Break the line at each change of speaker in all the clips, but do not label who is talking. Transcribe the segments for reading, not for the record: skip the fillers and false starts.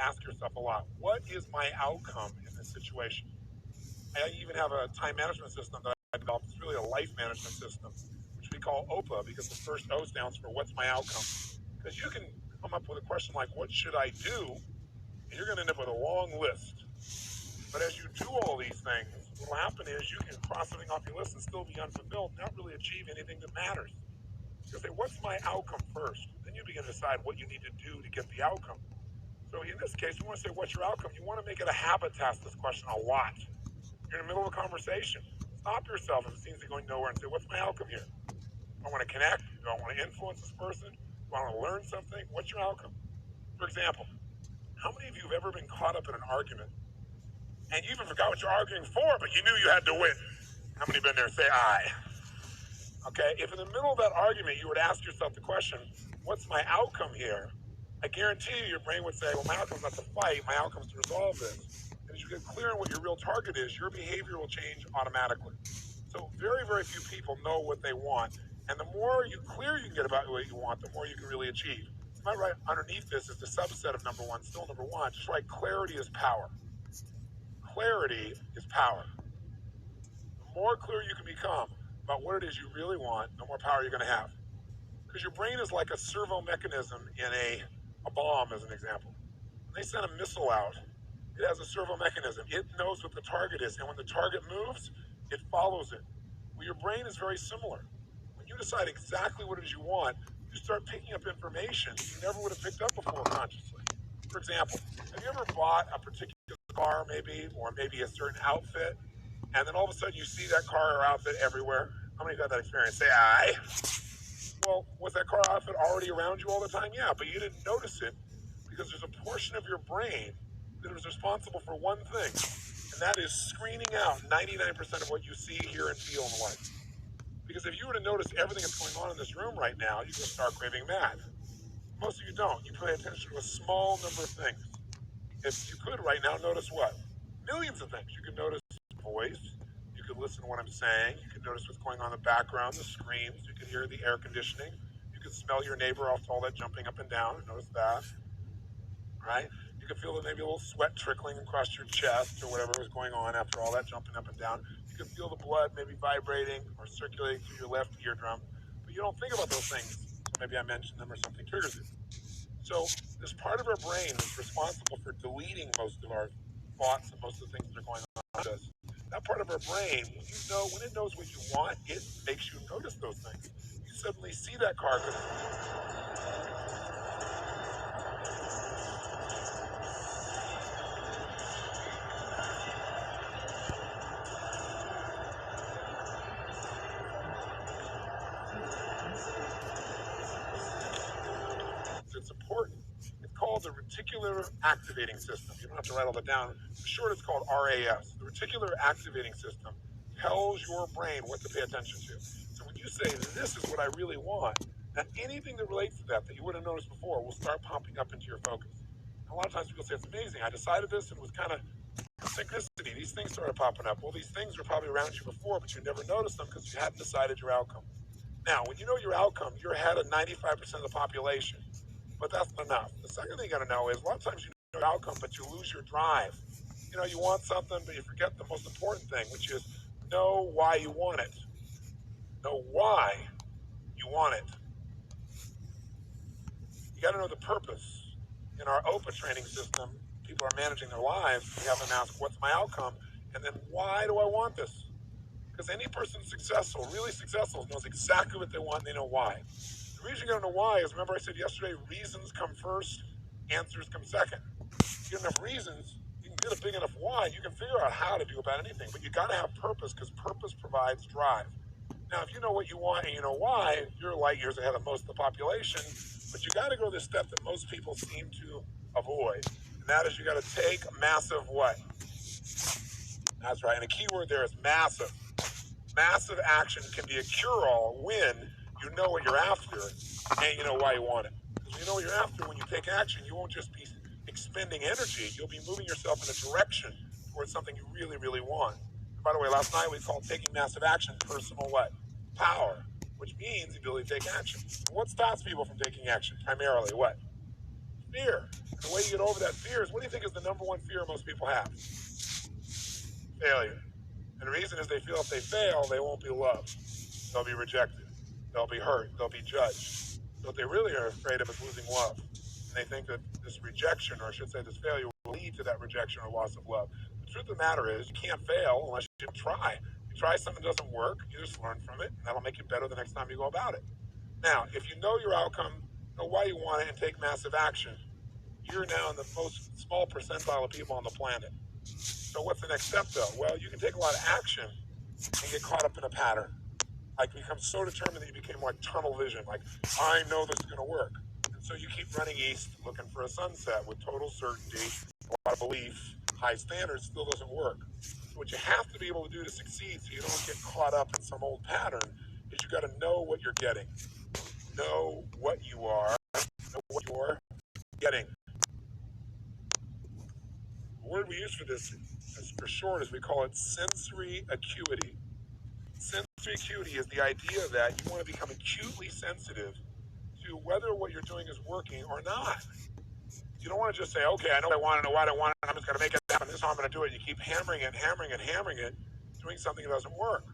ask yourself a lot. What is my outcome in this situation? I even have a time management system that I developed. It's really a life management system, which we call OPA because the first O stands for what's my outcome. Because you can come up with a question like, what should I do? And you're going to end up with a long list. But as you do all these things, what will happen is you can cross something off your list and still be unfulfilled, not really achieve anything that matters. You say, what's my outcome first? Then you begin to decide what you need to do to get the outcome. So in this case, you want to say, what's your outcome? You want to make it a habit to ask this question a lot. You're in the middle of a conversation. Stop yourself if it seems to be going nowhere and say, what's my outcome here? Do I want to connect? Do I want to influence this person? Do I want to learn something? What's your outcome? For example, how many of you have ever been caught up in an argument and you even forgot what you're arguing for, but you knew you had to win? How many been there? Say aye. Okay, if in the middle of that argument you were to ask yourself the question, what's my outcome here? I guarantee you your brain would say, well, my outcome's not to fight, my outcome's to resolve this. And as you get clear on what your real target is, your behavior will change automatically. So very, very few people know what they want. And the more clear you can get about what you want, the more you can really achieve. So right underneath this is the subset of number one, still number one. Just write clarity is power. Clarity is power. The more clear you can become about what it is you really want, the more power you're going to have. Because your brain is like a servo mechanism in a bomb, as an example. When they send a missile out, it has a servo mechanism. It knows what the target is, and when the target moves, it follows it. Well, your brain is very similar. When you decide exactly what it is you want, you start picking up information you never would have picked up before consciously. For example, have you ever bought a particular car, maybe, or maybe a certain outfit, and then all of a sudden you see that car or outfit everywhere? How many have had that experience? Say aye. Well, was that car outfit already around you all the time? Yeah, but you didn't notice it because there's a portion of your brain that is responsible for one thing, and that is screening out 99% of what you see, hear, and feel in life. Because if you were to notice everything that's going on in this room right now, you're going to start craving mad. Most of you don't. You pay attention to a small number of things. If you could right now, notice what? Millions of things. You can notice voice. You could listen to what I'm saying. You can notice what's going on in the background, the screams. You can hear the air conditioning. You can smell your neighbor off all that jumping up and down. Notice that, right? You can feel maybe a little sweat trickling across your chest or whatever is going on after all that jumping up and down. You can feel the blood maybe vibrating or circulating through your left eardrum, but you don't think about those things. So maybe I mentioned them or something triggers it. So this part of our brain is responsible for deleting most of our thoughts and most of the things that are going on around us. That part of our brain, when it knows what you want, it makes you notice those things. You suddenly see that car. It's important. It's called the reticular activating system. You don't have to write all that down. For short, it's called RAS. The reticular activating system tells your brain what to pay attention to. So when you say, this is what I really want, now anything that relates to that you wouldn't have noticed before will start popping up into your focus. A lot of times people say, it's amazing. I decided this and it was kind of synchronicity. These things started popping up. Well, these things were probably around you before, but you never noticed them because you hadn't decided your outcome. Now, when you know your outcome, you're ahead of 95% of the population. But that's not enough. The second thing you got to know is a lot of times you know your outcome, but you lose your drive. You want something, but you forget the most important thing, which is know why you want it. Know why you want it. You got to know the purpose. In our OPA training system, people are managing their lives. We have them ask, what's my outcome? And then why do I want this? Because any person successful, really successful, knows exactly what they want and they know why. The reason you gotta know why is, remember I said yesterday, reasons come first, answers come second. If you get enough reasons, you can get a big enough why, you can figure out how to do about anything, but you gotta have purpose because purpose provides drive. Now, if you know what you want and you know why, you're light years ahead of most of the population, but you gotta go this step that most people seem to avoid, and that is you gotta take massive what? That's right, and the key word there is massive. Massive action can be a cure-all when you know what you're after and you know why you want it. Because when you know what you're after, when you take action, you won't just be expending energy. You'll be moving yourself in a direction towards something you really, really want. And by the way, last night we called taking massive action personal what? Power, which means the ability to take action. And what stops people from taking action? Primarily what? Fear. And the way you get over that fear is, what do you think is the number one fear most people have? Failure. And the reason is they feel if they fail, they won't be loved. They'll be rejected. They'll be hurt. They'll be judged. So what they really are afraid of is losing love. And they think that this rejection, or I should say this failure, will lead to that rejection or loss of love. The truth of the matter is, you can't fail unless you try. You try something that doesn't work, you just learn from it, and that'll make you better the next time you go about it. Now, if you know your outcome, know why you want it, and take massive action, you're now in the most small percentile of people on the planet. So what's the next step, though? Well, you can take a lot of action and get caught up in a pattern. Like, become so determined that you became like tunnel vision. Like, I know this is going to work. And so you keep running east, looking for a sunset with total certainty, a lot of belief, high standards, still doesn't work. So what you have to be able to do to succeed so you don't get caught up in some old pattern is you got to know what you're getting. Know what you are, know what you're getting. The word we use for this, for short, is we call it sensory acuity. Sensory acuity is the idea that you want to become acutely sensitive to whether what you're doing is working or not. You don't want to just say, okay, I know what I want, I know what I want, I'm just going to make it happen, this is how I'm going to do it. You keep hammering it, doing something that doesn't work.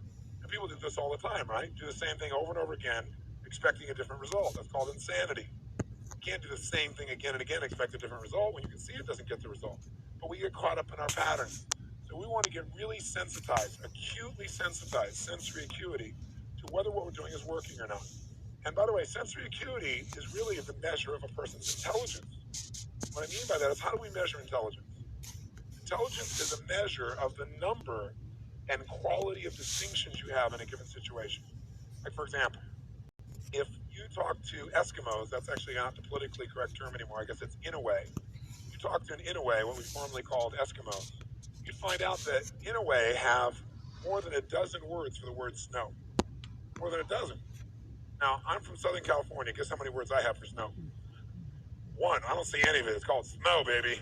And people do this all the time, right? Do the same thing over and over again, expecting a different result. That's called insanity. You can't do the same thing again and again, expect a different result when you can see it doesn't get the result. But we get caught up in our patterns. So we want to get really sensitized, acutely sensitized, sensory acuity, to whether what we're doing is working or not. And by the way, sensory acuity is really the measure of a person's intelligence. What I mean by that is, how do we measure intelligence? Intelligence is a measure of the number and quality of distinctions you have in a given situation. Like, for example, if you talk to Eskimos, that's actually not the politically correct term anymore, I guess it's Inouye. You talk to an Inouye, what we formerly called Eskimos, you'd find out that Inouye have more than a dozen words for the word snow. More than a dozen. Now, I'm from Southern California. Guess how many words I have for snow? One. I don't see any of it. It's called snow, baby.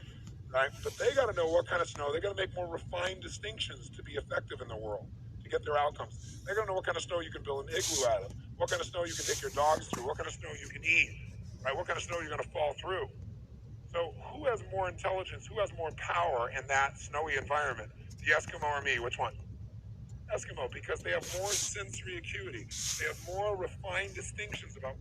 Right? But they got to know what kind of snow. They got to make more refined distinctions to be effective in the world, to get their outcomes. They got to know what kind of snow you can build an igloo out of, what kind of snow you can take your dogs through, what kind of snow you can eat, right? What kind of snow you're going to fall through. So who has more intelligence, who has more power in that snowy environment? The Eskimo or me? Which one? Eskimo, because they have more sensory acuity. They have more refined distinctions about.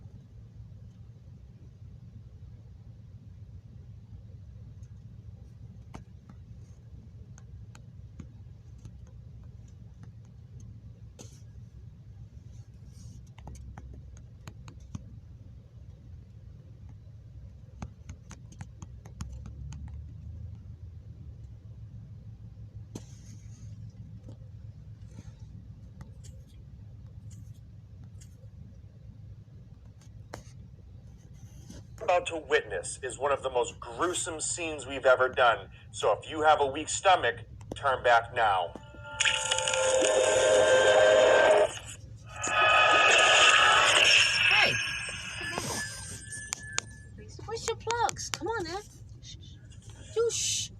About to witness is one of the most gruesome scenes we've ever done. So if you have a weak stomach, turn back now.
Hey, where's your plugs? Come on now. You shh.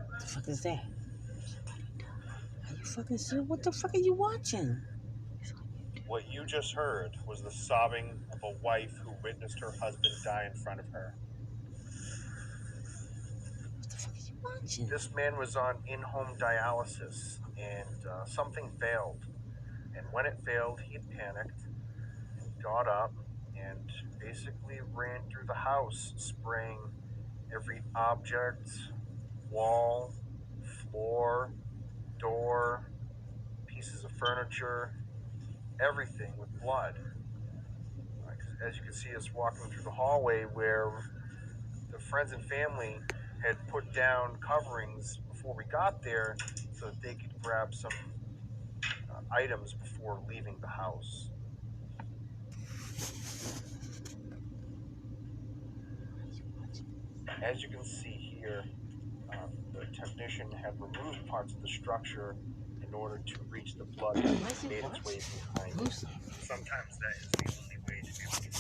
What the fuck is that? Are you fucking serious? What the fuck are you watching?
What you just heard was the sobbing of a wife who witnessed her husband die in front of her.
What the fuck are you watching?
This man was on in-home dialysis, and something failed. And when it failed, he panicked and got up and basically ran through the house, spraying every object, wall, floor, door, pieces of furniture, everything with blood. As you can see us walking through the hallway where the friends and family had put down coverings before we got there so that they could grab some items before leaving the house. As you can see here, the technician had removed parts of the structure in order to reach the blood that made its way behind it. Sometimes that is the only way to be able to